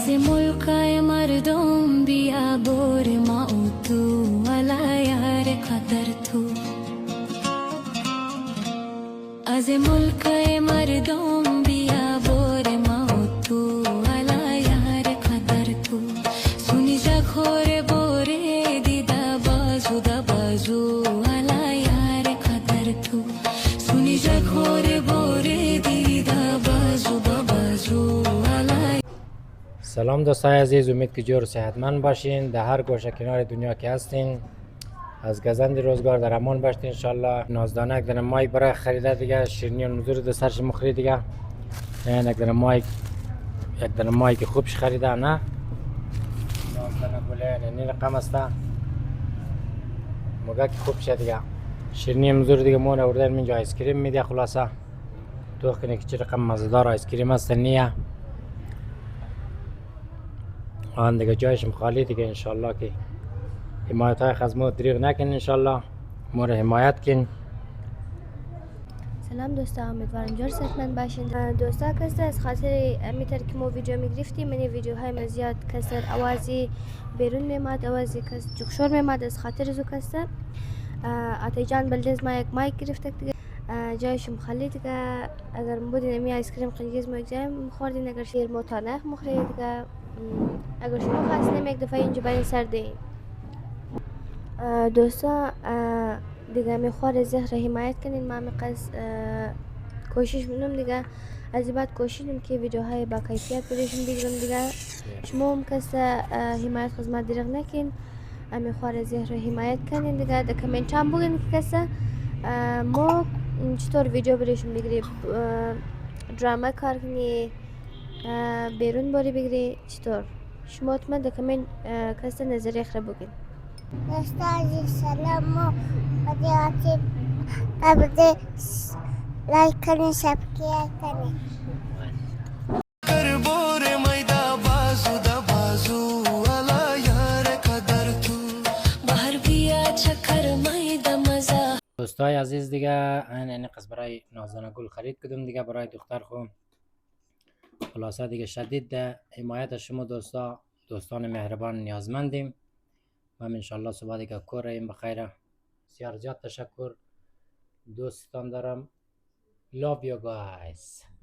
از ملکای مردم بیا بور ما و تو والا یار قدر تو از ملکای مردم بیا بور ما و تو والا یار قدر تو سونی جا خور بوره دیده بازو دا بازو والا یار قدر تو سونی جا خور بوره دیده بازو دا بازو والا. سلام دوستای عزیز، امید که جور و صحتمند باشین. در هر گوشه کنار دنیا که هستین از گزند روزگار در امان باشین انشالله. نازدانه یک دانه مایک برای خریده دیگه، شیرینی و نزور دو سرش مخری دیگه. این یک دانه مایک خوبش خریده، نه نازدانه گله این رقم است مگه که خوب شد دیگه. شیرینی مزور دیگه مون آوردن اینجا آیس کریم میده. خلاصه تو کنه که چه رقم مزه‌دار آیس کریم است نیه. آن دیگه جایشم خالی دیگه. انشالله که حمایت های خزمو دریغ نکن، انشالله ما رو حمایت کن. سلام دوستا، امیدوارم جور صحتمند باشین. دوستا کسته از خاطر میتر که ما ویدیو میگرفتیم من ویدیوهای مزیاد کسر اوازی بیرون میماد، اوازی کس جوخشور میماد از خاطر زو کسته. آتای جان بلدز ما یک مایک گرفته دیگه، جایشم خالی دیگه. اگر بودین می آیس کریم قنگیز ما یک جای مخوردین، اگر شیر موتانه مخورید دیگه. اگر شما خواستیم یک دفعه اینجا برین سر دین دوستا دیگه میخواد زهر حمایت کنین. ما میقص کوشش منم دیگه از بعد کوشیدم که ویدیوهای با کیفیت برشون بگیرم دیگه. شما هم کس حمایت خدمت دریغ نکن، میخواد زهر حمایت کنین دیگه. در کامنت هم بگین که کس ما چطور ویدیو برشون بگیری، دراما کار کنی، بیرون باری بگیری چطور. شما حتما در کامنت کس نظری اخره بگین. دوستا عزیز سلام و بدیاتی ببده لایک کنی سبسکرایب کنی. دوستای عزیز دیگه این قصد برای نازدانه گل خرید کدوم دیگه برای دختر خون. خلاصه دیگه شدید ده حمایت شما دوستان مهربان نیازمندیم. و انشالله صبح دیگه کور این بخیره. بسیار زیاد تشکر، دوستان دارم. love you guys.